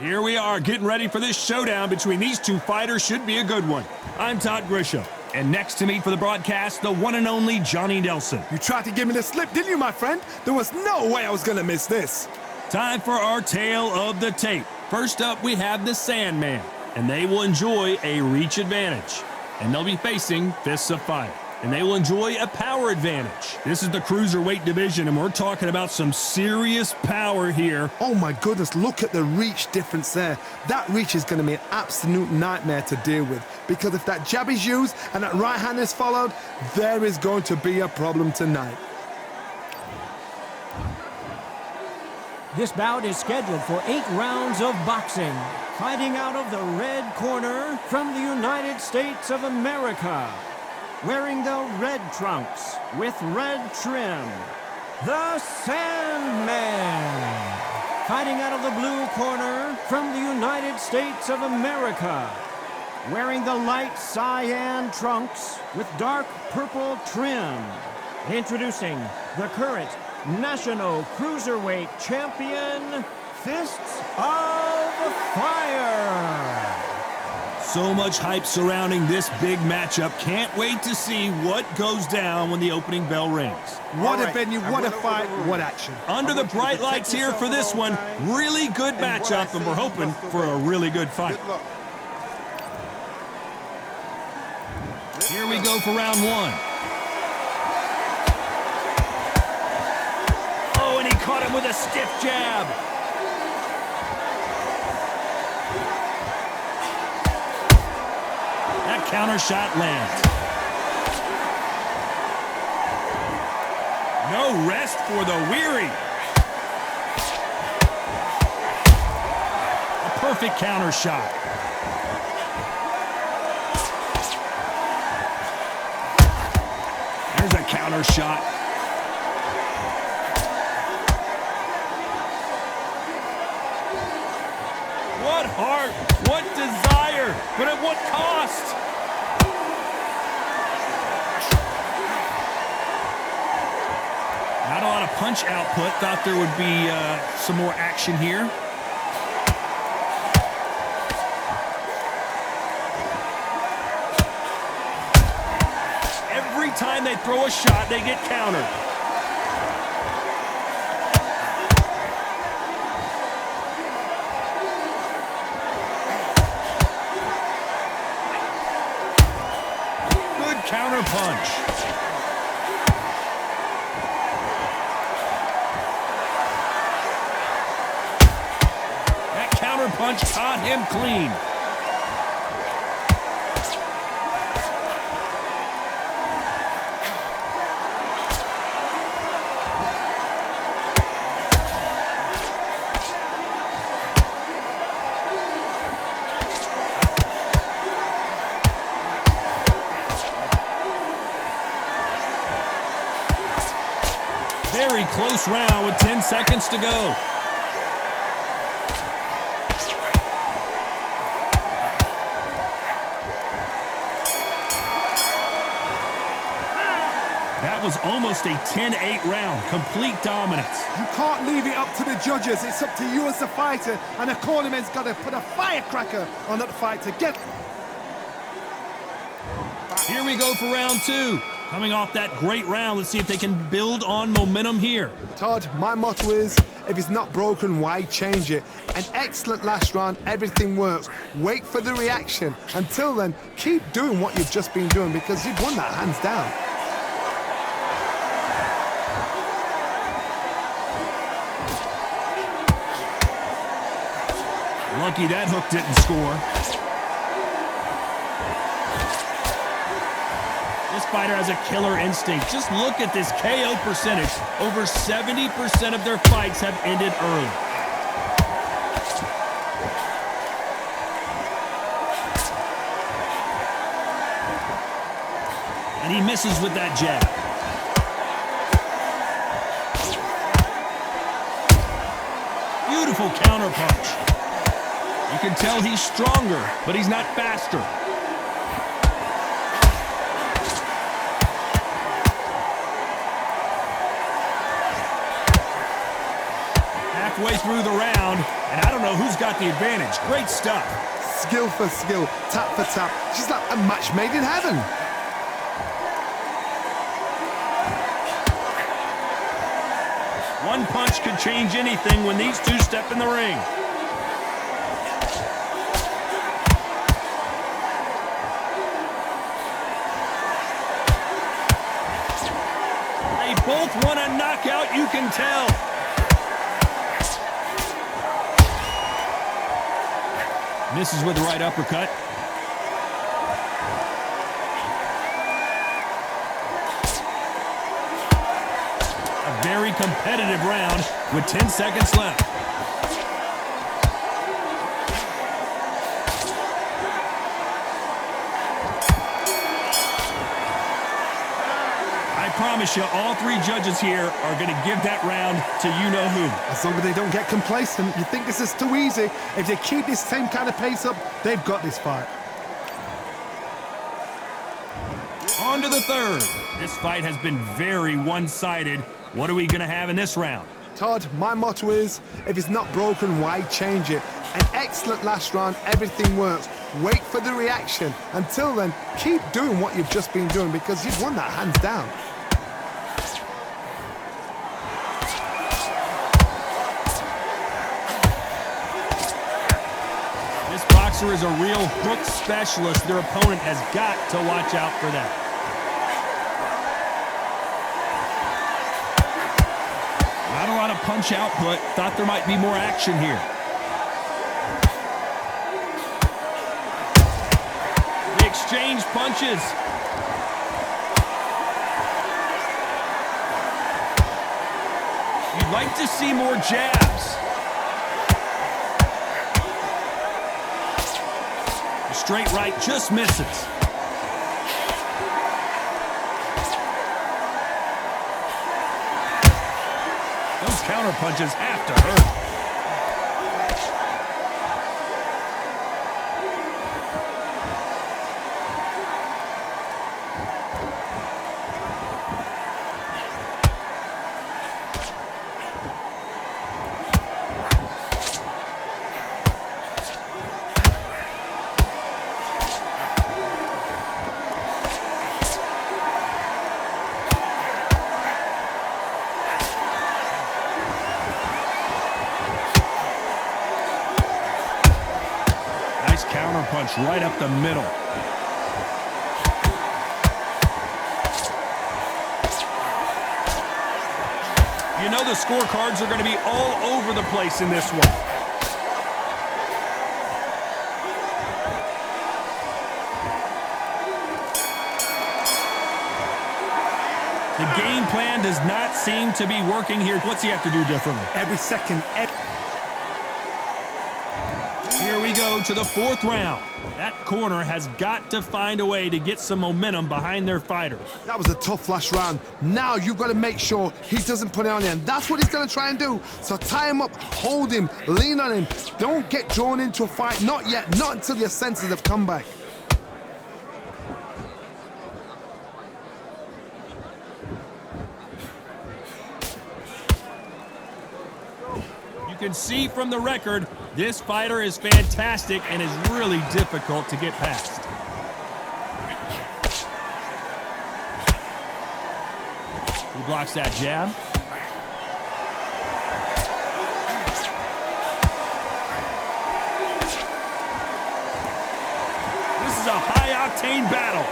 Here we are, getting ready for this showdown between these two fighters. Should be a good one. I'm Todd Grisham, and next to me for the broadcast, the one and only Johnny Nelson. You tried to give me the slip, didn't you, my friend? There was no way I was gonna miss this. Time for our tale of the tape. First up, we have the Sandman, and they will enjoy a reach advantage. And they'll be facing Fists of Fire, and they will enjoy a power advantage. This is the cruiserweight division, and we're talking about some serious power here. Oh my goodness, look at the reach difference there. That reach is gonna be an absolute nightmare to deal with, because if that jab is used and that right hand is followed, there is going to be a problem tonight. This bout is scheduled for 8 rounds of boxing. Fighting out of the red corner from the United States of America. Wearing the red trunks with red trim, the Sandman. Fighting out of the blue corner from the United States of America. Wearing the light cyan trunks with dark purple trim. Introducing the current National Cruiserweight Champion, Fists of Fire. So much hype surrounding this big matchup. Can't wait to see what goes down when the opening bell rings. What a venue, what a fight, what action. Under the bright lights here for this one. Really good matchup, and we're hoping for a really good fight. Here we go for round one. Oh, and he caught him with a stiff jab. That counter shot lands. No rest for the weary. A perfect counter shot. There's a counter shot. What heart, what desire, but at what cost? Not a lot of punch output. Thought there would be some more action here. Every time they throw a shot, they get countered. Counter punch. That counter punch caught him clean. Very close round with 10 seconds to go. That was almost a 10-8 round. Complete dominance. You can't leave it up to the judges. It's up to you as the fighter, and the cornerman's got to put a firecracker on that fight to get. Here we go for round two. Coming off that great round, let's see if they can build on momentum here. Todd, my motto is, if it's not broken, why change it? An excellent last round, everything works. Wait for the reaction. Until then, keep doing what you've just been doing, because you've won that hands down. Lucky that hook didn't score. This fighter has a killer instinct. Just look at this KO percentage. Over 70% of their fights have ended early. And he misses with that jab. Beautiful counter punch. You can tell he's stronger, but he's not faster. Halfway through the round, and I don't know who's got the advantage. Great stuff. Skill for skill, tap for tap. She's like a match made in heaven. One punch could change anything when these two step in the ring. They both want a knockout, you can tell. Misses with the right uppercut. A very competitive round with 10 seconds left. I promise you, all three judges here are going to give that round to you-know-who. As long as they don't get complacent, you think this is too easy. If they keep this same kind of pace up, they've got this fight. On to the third. This fight has been very one-sided. What are we going to have in this round? Todd, my motto is, if it's not broken, why change it? An excellent last round, everything works. Wait for the reaction. Until then, keep doing what you've just been doing because you've won that hands down. This boxer is a real hook specialist. Their opponent has got to watch out for that. Not a lot of punch output. Thought there might be more action here. They exchange punches. You'd like to see more jabs. The straight right just misses. Those counter punches have to hurt. Counter punch right up the middle. You know the scorecards are going to be all over the place in this one. The game plan does not seem to be working here. What's he have to do differently? Every second. Here we go to the fourth round. That corner has got to find a way to get some momentum behind their fighter. That was a tough last round. Now you've got to make sure he doesn't put it on you, and that's what he's going to try and do. So tie him up, hold him, lean on him. Don't get drawn into a fight. Not yet. Not until your senses have come back. You can see from the record, this fighter is fantastic and is really difficult to get past. He blocks that jab. This is a high-octane battle.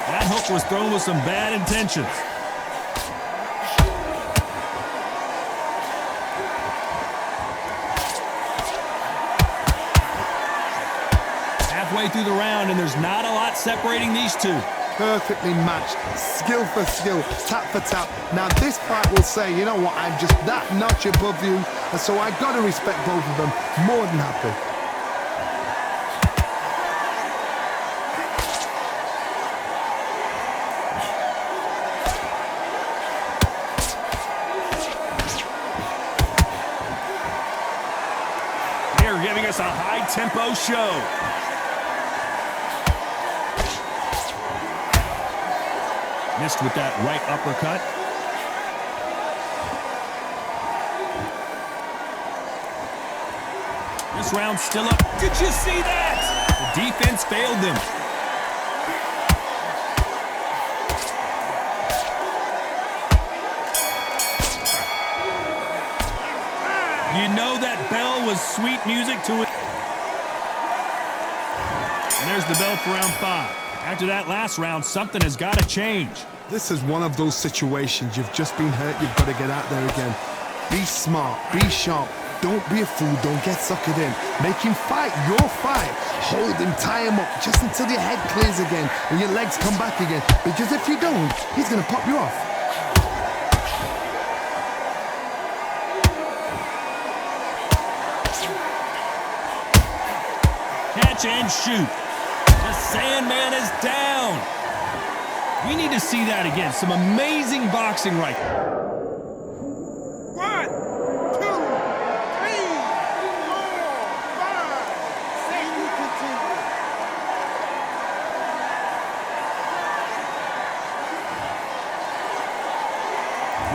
That hook was thrown with some bad intentions. Halfway through the round, and there's not a lot separating these two. Perfectly matched, skill for skill, tap for tap. Now this fight will say, you know what, I'm just that notch above you, and so I've got to respect both of them. More than happy. They're giving us a high-tempo show. Missed with that right uppercut. This round's still up. Did you see that? The defense failed them. You know that bell was sweet music to it. And there's the bell for round 5. After that last round, something has got to change. This is one of those situations. You've just been hurt. You've got to get out there again. Be smart. Be sharp. Don't be a fool. Don't get suckered in. Make him fight your fight. Hold him, tie him up just until your head clears again and your legs come back again. Because if you don't, he's going to pop you off. Catch and shoot. The Sandman is down. We need to see that again. Some amazing boxing right there. 1, 2, 3, 4, 5, 6. You continue.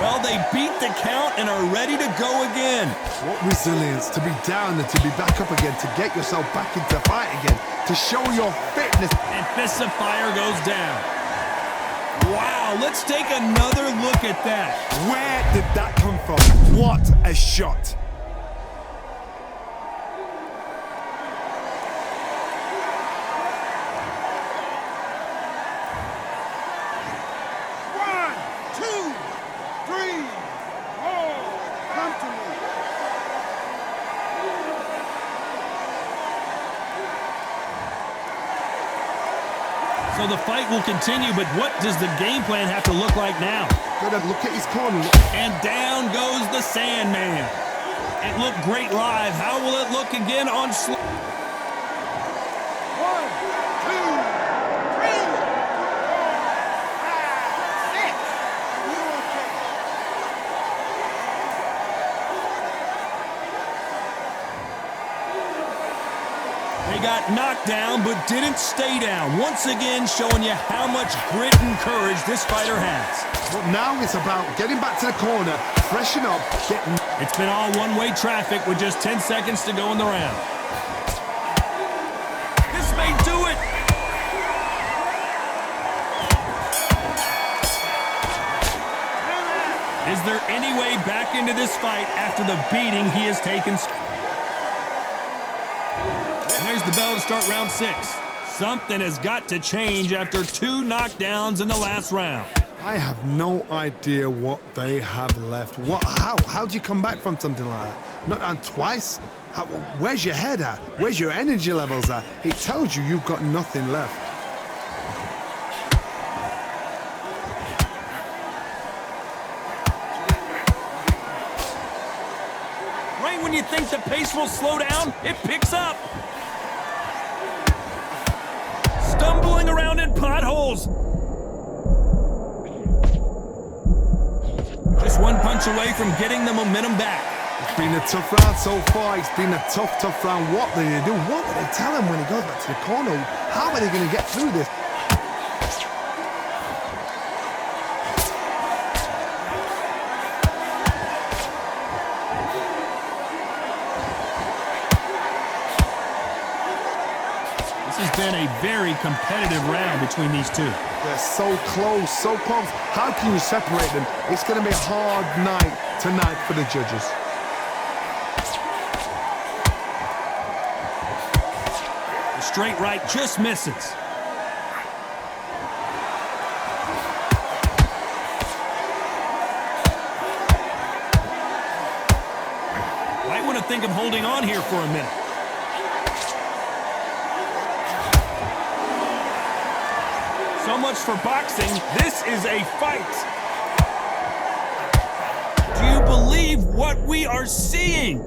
Well, they beat the count and are ready to go again. What resilience to be down and to be back up again, to get yourself back into fight again, to show your fitness. And Fists of Fire goes down. Wow, let's take another look at that. Where did that come from? What a shot. One, two, three, four. Come to me. So the fight will continue, but what does the game plan have to look like now? Gotta look at his corner. And down goes the Sandman. It looked great live. How will it look again on slow? 1, 2, 3, 4, 5, 6. You okay? They got knocked down, but didn't stay down. Once again, showing you how much grit and courage this fighter has. But now it's about getting back to the corner, freshen up, getting... It's been all one-way traffic with just 10 seconds to go in the round. This may do it. Is there any way back into this fight after the beating he has taken? And there's the bell to start round 6. Something has got to change after 2 knockdowns in the last round. I have no idea what they have left. How do you come back from something like that? Not down twice? Where's your head at? Where's your energy levels at? It tells you you've got nothing left. Right when you think the pace will slow down, it picks up. Stumbling around in potholes. Just one punch away from getting the momentum back. It's been a tough round so far. It's been a tough round. What do they do? What do they tell him when he goes back to the corner? How are they going to get through this? This has been a very competitive round between these two. They're so close, so close. How can you separate them? It's going to be a hard night tonight for the judges. The straight right just misses. Might want to think of holding on here for a minute. So much for boxing. This is a fight. Do you believe what we are seeing?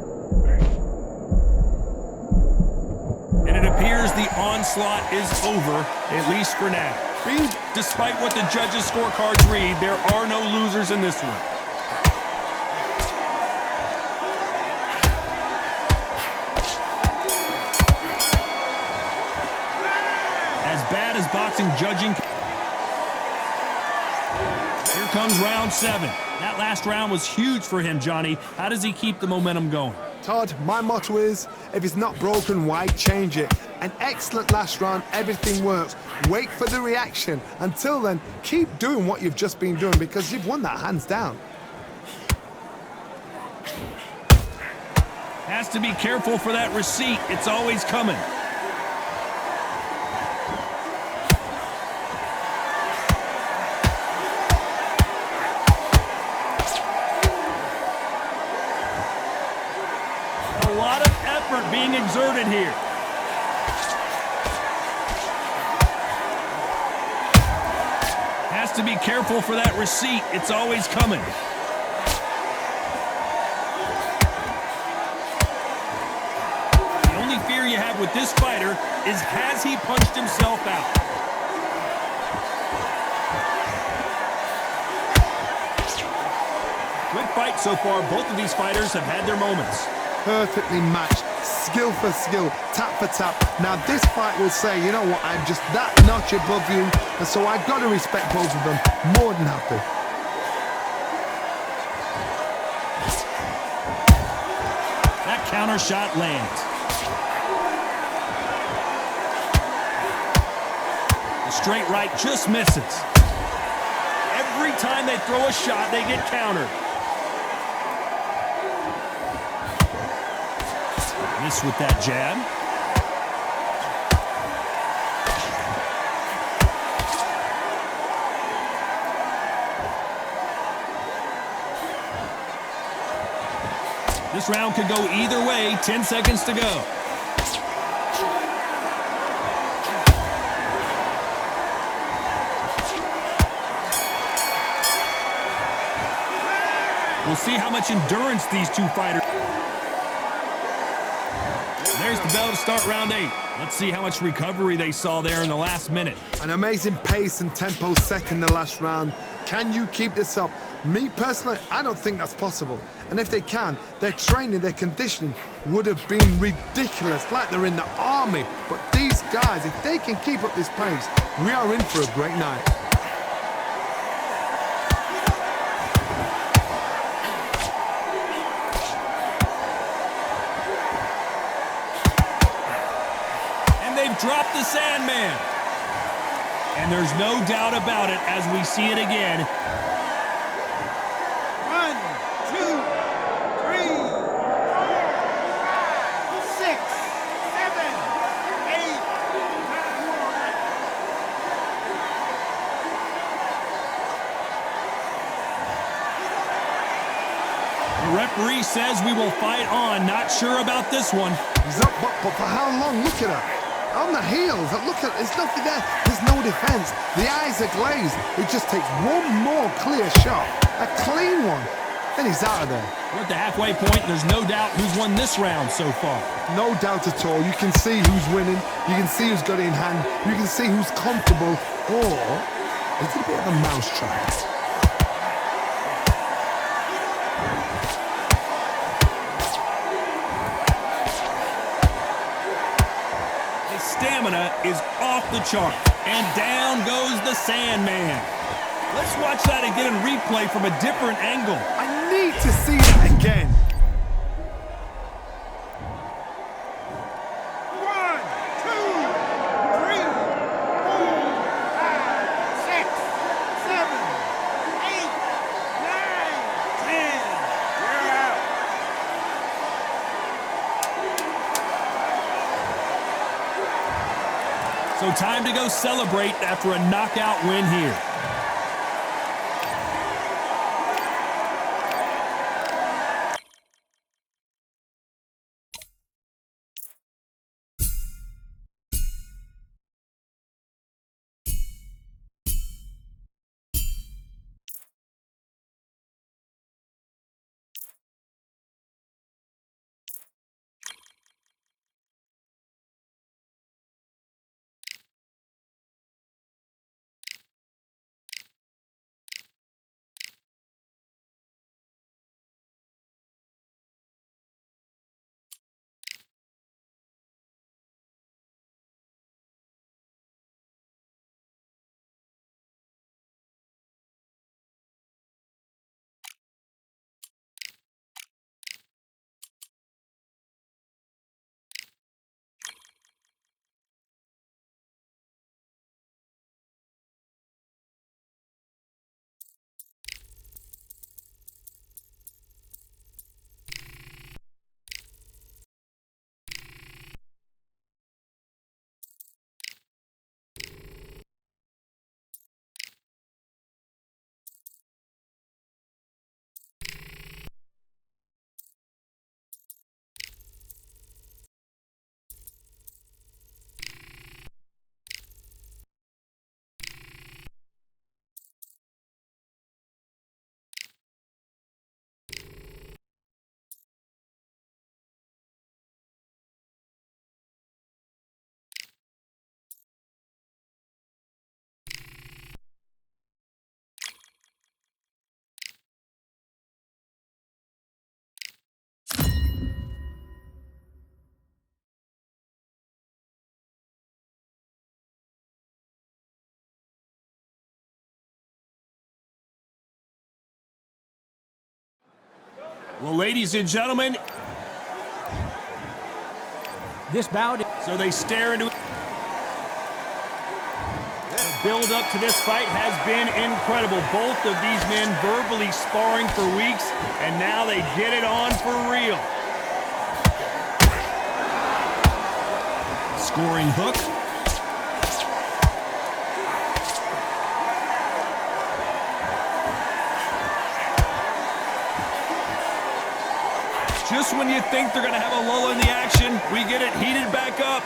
And it appears the onslaught is over, at least for now. Despite what the judges' scorecards read, there are no losers in this one. As bad as boxing judging, Here comes round 7. That last round was huge for him, Johnny. How does he keep the momentum going? Todd, my motto is, if it's not broken, why change it? An excellent last round, everything works. Wait for the reaction. Until then, keep doing what you've just been doing because you've won that hands down. Has to be careful for that receipt. It's always coming. A lot of effort being exerted here. Has to be careful for that receipt. It's always coming. The only fear you have with this fighter is, has he punched himself out? Good fight so far. Both of these fighters have had their moments. Perfectly matched, skill for skill, tap for tap. Now this fight will say, you know what, I'm just that notch above you, and so I've got to respect both of them. More than happy. That counter shot lands. The straight right just misses. Every time they throw a shot, they get countered. Miss with that jab. This round could go either way. 10 seconds to go. We'll see how much endurance these two fighters. There's the bell to start round 8. Let's see how much recovery they saw there in the last minute. An amazing pace and tempo set in the last round. Can you keep this up? Me personally, I don't think that's possible. And if they can, their training, their conditioning would have been ridiculous, like they're in the army. But these guys, if they can keep up this pace, we are in for a great night. Drop the Sandman. And there's no doubt about it as we see it again. 1, 2, 3, 4, 5, 6, 7, 8, 9. The referee says we will fight on. Not sure about this one. He's up, but for how long? Look at her. On the heels, look at, there's nothing there. There's no defense. The eyes are glazed. It just takes one more clear shot, a clean one, and he's out of there. We're at the halfway point. There's no doubt who's won this round so far. No doubt at all. You can see who's winning. You can see who's got it in hand. You can see who's comfortable. Or is it a bit of a mousetrap? Stamina is off the chart. And down goes the Sandman. Let's watch that again and replay from a different angle. I need to see that again. 1, 2, 3, 4, 5, 6, 7, 8, 9, 10. You're out. So time to go celebrate after a knockout win here. Well, ladies and gentlemen, This bout. so they stare into it. The build up to this fight has been incredible. Both of these men verbally sparring for weeks, and now they get it on for real. Scoring hook. Just when you think they're going to have a lull in the action, we get it heated back up.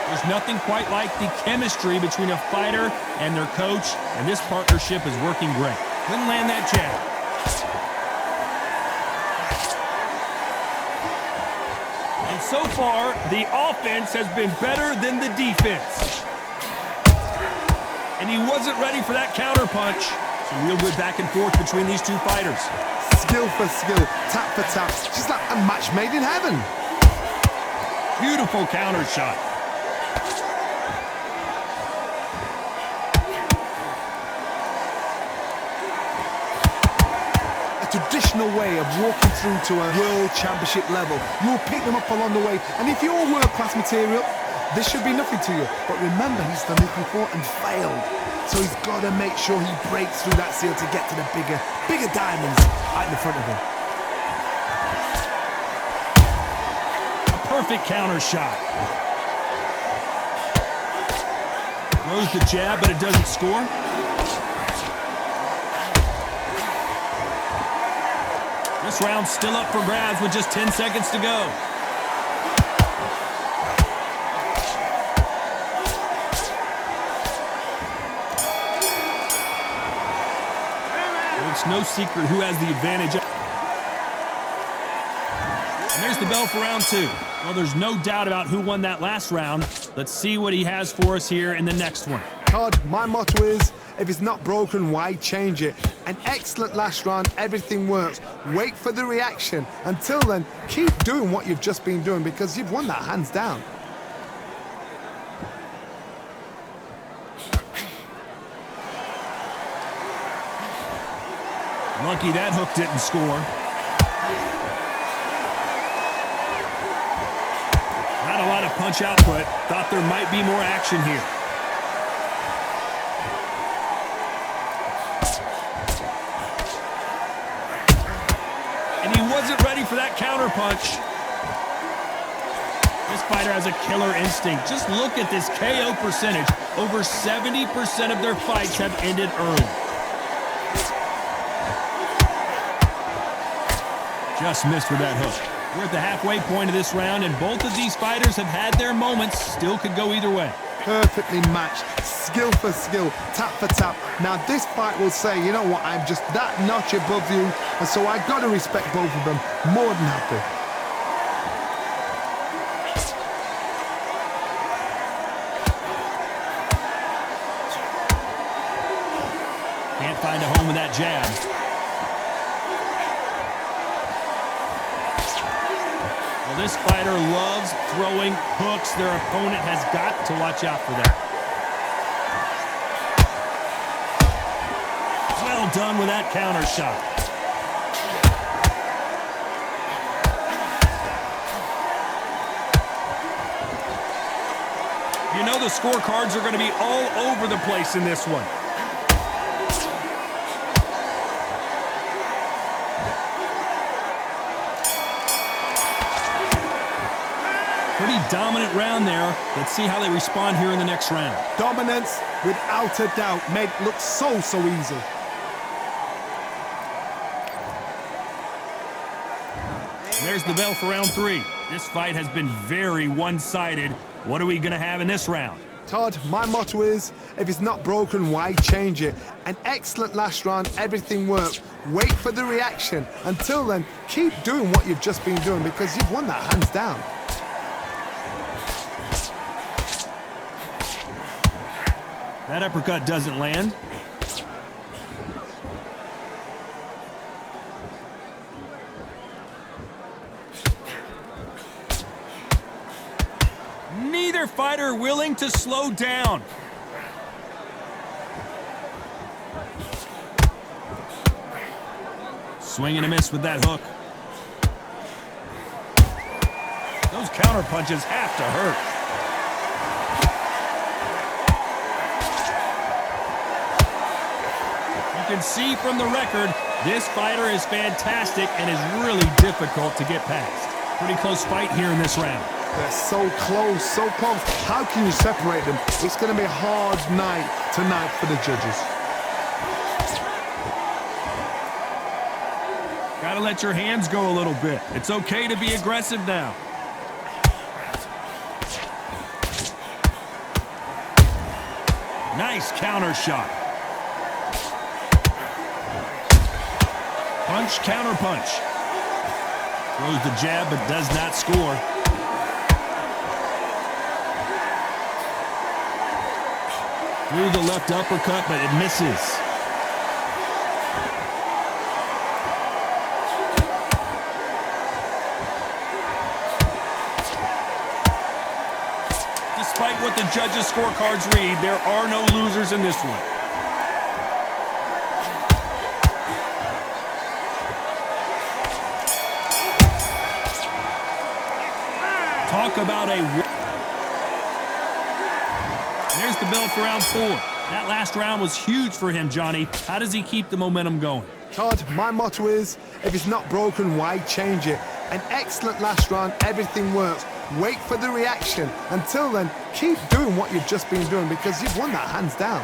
There's nothing quite like the chemistry between a fighter and their coach, and this partnership is working great. Couldn't land that jab. So far, the offense has been better than the defense. And he wasn't ready for that counter punch. Some real good back and forth between these two fighters. Skill for skill, tap for tap. Just like a match made in heaven. Beautiful counter shot. Traditional way of walking through to a world championship level. You'll pick them up along the way, and if you're world-class material, this should be nothing to you. But remember, he's done this before and failed. So he's got to make sure he breaks through that seal to get to the bigger diamonds right in the front of him. A perfect counter shot. Throws the jab, but it doesn't score. This round's still up for grabs with just 10 seconds to go. It's no secret who has the advantage. And there's the bell for round two. Well, there's no doubt about who won that last round. Let's see what he has for us here in the next one. Todd, my motto is, if it's not broken, why change it? An excellent last round, everything works. Wait for the reaction. Until then, keep doing what you've just been doing because you've won that hands down. Lucky that hook didn't score. Not a lot of punch output. Thought there might be more action here. And he wasn't ready for that counter punch. This fighter has a killer instinct. Just look at this KO percentage. Over 70% of their fights have ended early. Just missed with that hook. We're at the halfway point of this round, and both of these fighters have had their moments. Still could go either way. Perfectly matched, skill for skill, tap for tap. Now this fight will say, you know what, I'm just that notch above you, and so I got to respect both of them. More than happy. Can't find a home with that jab. Well, this fighter loves throwing hooks. Their opponent has got to watch out for that. Well done with that counter shot. You know the scorecards are going to be all over the place in this one. Pretty dominant round there. Let's see how they respond here in the next round. Dominance, without a doubt, made it look so easy. There's the bell for round three. This fight has been very one-sided. What are we going to have in this round? Todd, my motto is, if it's not broken, why change it? An excellent last round, everything works. Wait for the reaction. Until then, keep doing what you've just been doing because you've won that hands down. That uppercut doesn't land. neither fighter willing to slow down. Swing and a miss with that hook. Those counter punches have to hurt. You can see from the record, this fighter is fantastic and is really difficult to get past. Pretty close fight here in this round. They're so close, so close. How can you separate them? It's going to be a hard night tonight for the judges. Gotta let your hands go a little bit. It's okay to be aggressive now. Nice counter shot. Punch, counter punch. Throws the jab but does not score. Threw the left uppercut but it misses. Despite what the judges' scorecards read, there are no losers in this one. Talk about a... There's the bell for round 4. That last round was huge for him, Johnny. How does he keep the momentum going? Todd, my motto is, if it's not broken, why change it? An excellent last round, everything works. Wait for the reaction. Until then, keep doing what you've just been doing because you've won that hands down.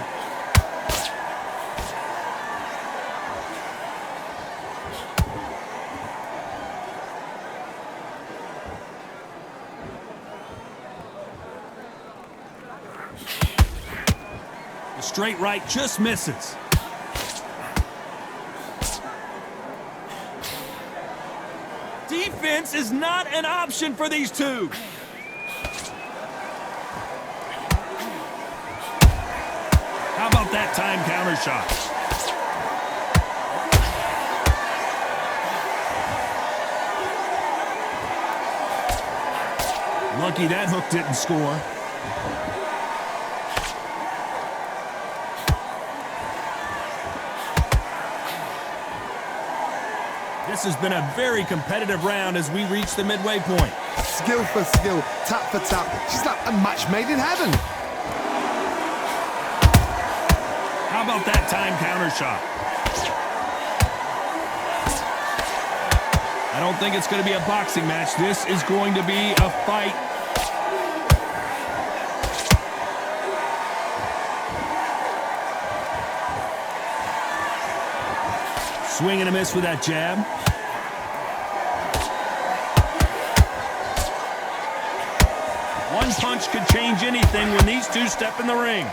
The straight right just misses. Defense is not an option for these two. How about that time counter shot? Lucky that hook didn't score. This has been a very competitive round as we reach the midway point. Skill for skill, tap for tap. She's like a match made in heaven. How about that time counter shot? I don't think it's going to be a boxing match. This is going to be a fight. Swing and a miss with that jab. One punch could change anything when these two step in the ring.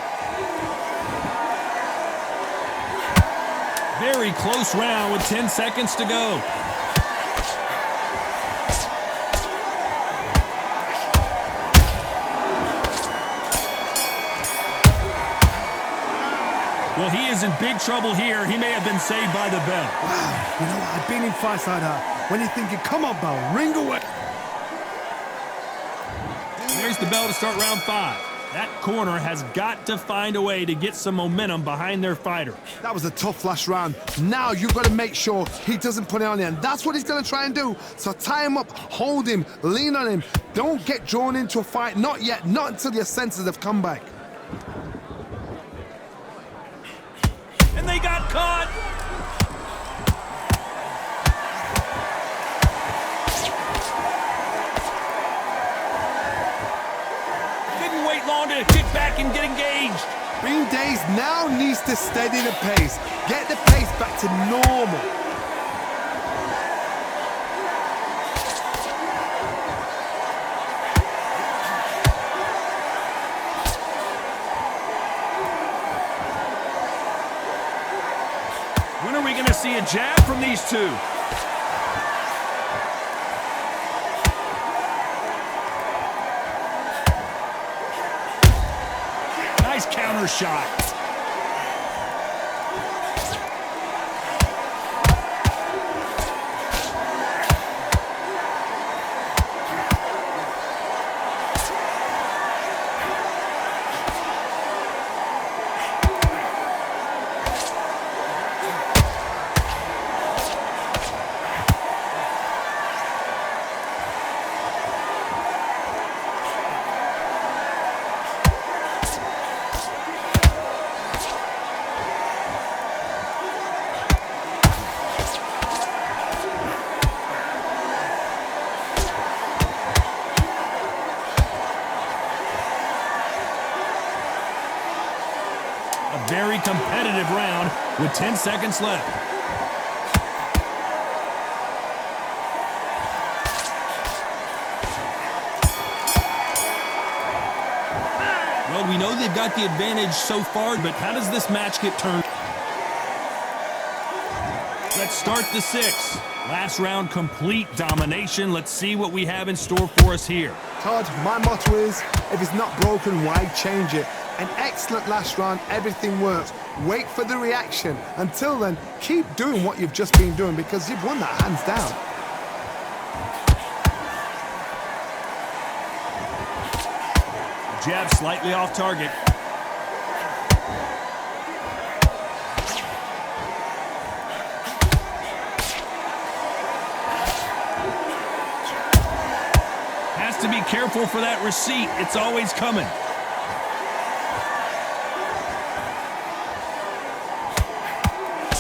Very close round with 10 seconds to go. Well, he is in big trouble here. He may have been saved by the bell. Wow, you know what? I've been in fights like that. When you're thinking, come on, bell, ring away. There's the bell to start round 5. That corner has got to find a way to get some momentum behind their fighter. That was a tough last round. Now you've got to make sure he doesn't put it on you, and that's what he's going to try and do. So tie him up, hold him, lean on him. Don't get drawn into a fight. Not yet. Not until your senses have come back. And they got caught. Didn't wait long to kick back and get engaged. Bean Days now needs to steady the pace. Get the pace back to normal. When are we going to see a jab from these two? Nice counter shot. competitive round with 10 seconds left. Well, we know they've got the advantage so far, but how does this match get turned? Let's start the 6. Last round, complete domination. Let's see what we have in store for us here. Todd, my motto is, if it's not broken, why change it? An excellent last round, everything works. Wait for the reaction. Until then, keep doing what you've just been doing because you've won that hands down. Jab slightly off target. Has to be careful for that receipt. It's always coming.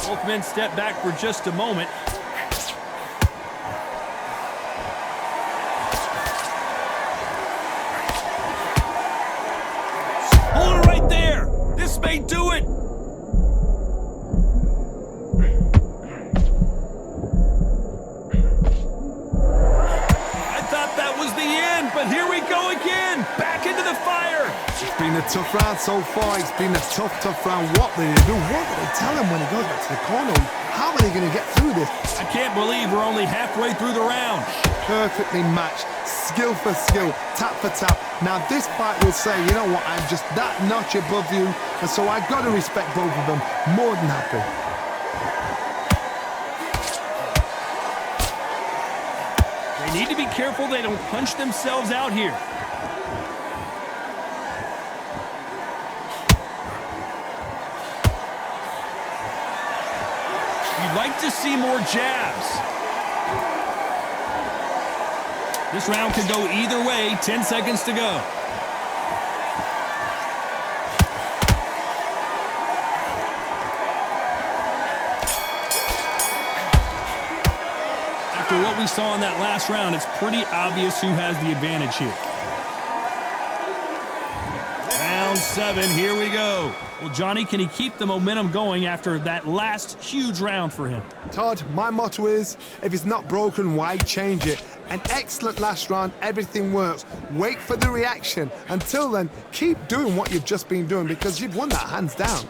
Both men step back for just a moment. Hold it right there. This may do it. I thought that was the end, but here we go again. Back into the fire. It's been a tough round so far. It's been a tough round. What will they do? What will they tell him when he goes back to the corner? How are they going to get through this? I can't believe we're only halfway through the round. Perfectly matched. Skill for skill. Tap for tap. Now this fight will say, you know what, I'm just that notch above you. And so I've got to respect both of them. More than happy. They need to be careful they don't punch themselves out here. You'd like to see more jabs. This round could go either way. 10 seconds to go. After what we saw in that last round, it's pretty obvious who has the advantage here. Round 7, here we go. Well, Johnny, can he keep the momentum going after that last huge round for him? Todd, my motto is, if it's not broken, why change it? An excellent last round, everything works. Wait for the reaction. Until then, keep doing what you've just been doing because you've won that hands down.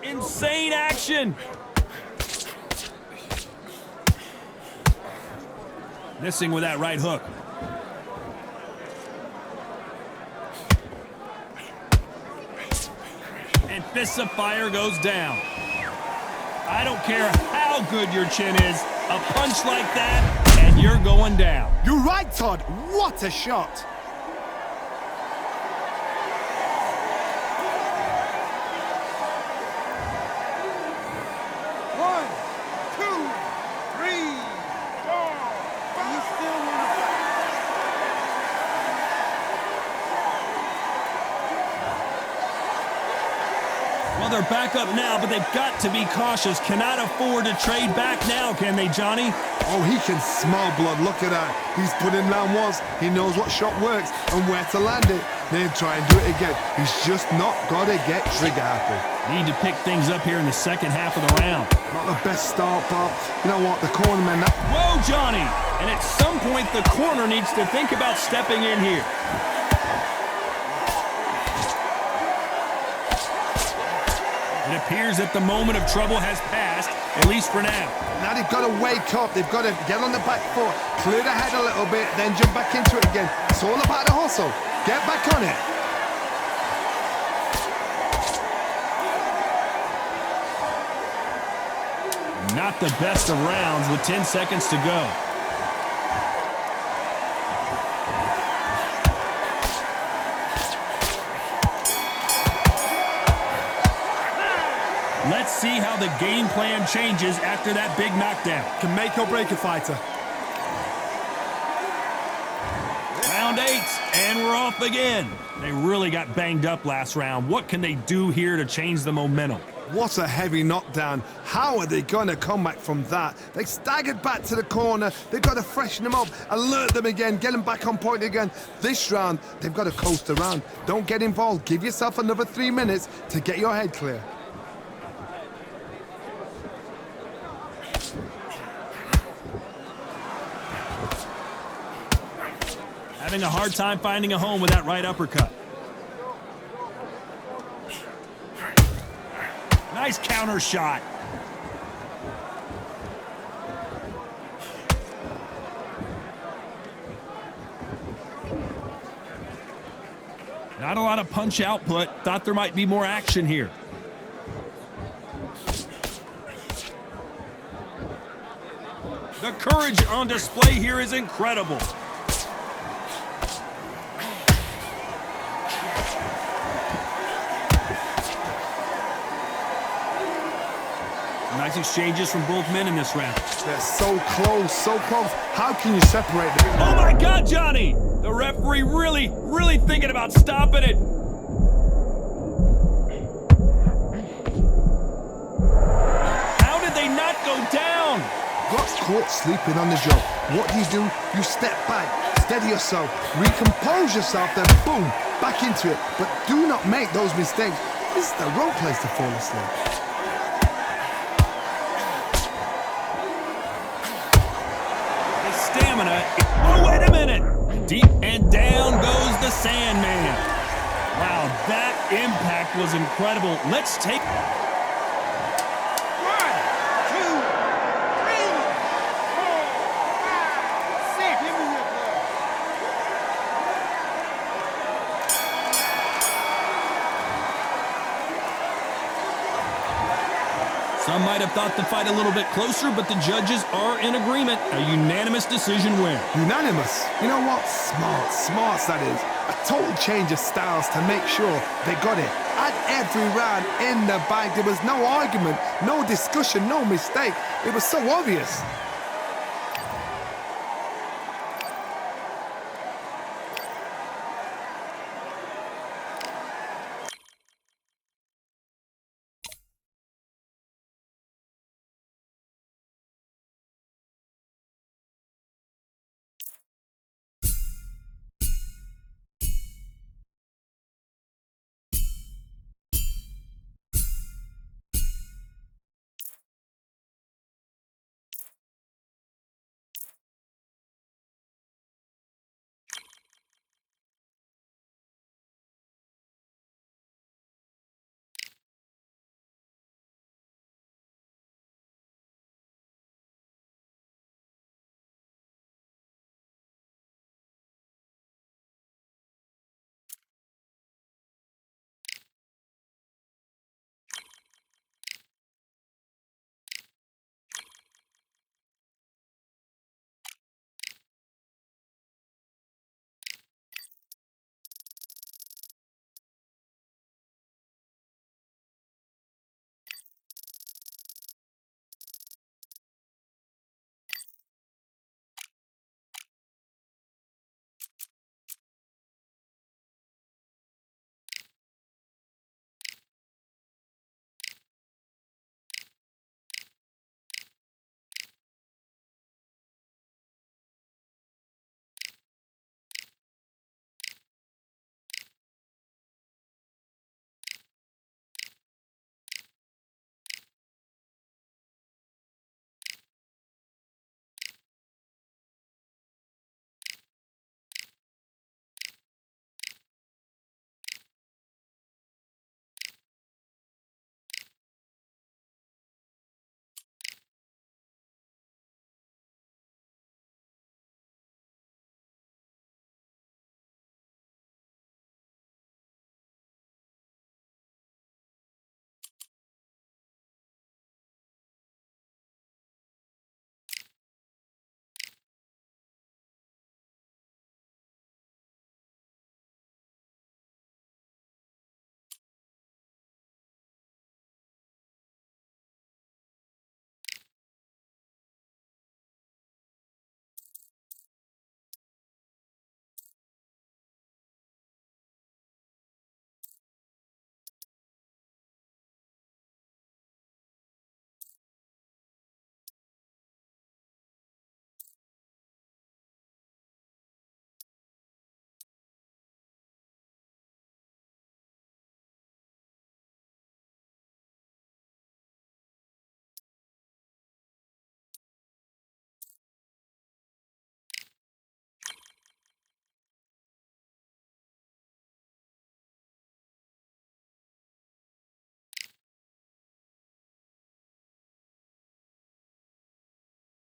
Insane action. Missing with that right hook. And Fist of Fire goes down. I don't care how good your chin is, a punch like that, and you're going down. You're right, Todd. What a shot. Well, they're back up now, but they've got to be cautious. Cannot afford to trade back now, can they, Johnny? Oh, he can smell blood. Look at that. He's put in round once. He knows what shot works and where to land it. Then try and do it again. He's just not got to get trigger happy. Need to pick things up here in the second half of the round. Not the best start, but you know what? The cornerman... Whoa, Johnny! And at some point, the corner needs to think about stepping in here. It appears that the moment of trouble has passed, at least for now. Now they've got to wake up. They've got to get on the back foot, clear the head a little bit, then jump back into it again. It's all about the hustle. Get back on it. Not the best of rounds with 10 seconds to go. Let's see how the game plan changes after that big knockdown. Can make or break a fighter. Round 8, and we're off again. They really got banged up last round. What can they do here to change the momentum? What a heavy knockdown. How are they going to come back from that? They staggered back to the corner. They've got to freshen them up, alert them again, get them back on point again. This round, they've got to coast around. Don't get involved. Give yourself another 3 minutes to get your head clear. Having a hard time finding a home with that right uppercut. Nice counter shot. Not a lot of punch output. Thought there might be more action here. The courage on display here is incredible. Nice exchanges from both men in this round. They're so close, so close. How can you separate them? Oh my God, Johnny! The referee really thinking about stopping it. How did they not go down? Got caught sleeping on the job. What do? You step back, steady yourself, recompose yourself, then boom, back into it. But do not make those mistakes. This is the wrong place to fall asleep. Stamina. Oh, wait a minute. Deep and down goes the Sandman. Wow, that impact was incredible. Let's take... 1, 2, 3, 4, 5, 6. Give me your glove. Some might have thought the fight a little bit closer, but the judges are in agreement. A unanimous decision win. Unanimous. You know what? Smart that is. A total change of styles to make sure they got it. At every round in the bag, there was no argument, no discussion, no mistake. It was so obvious.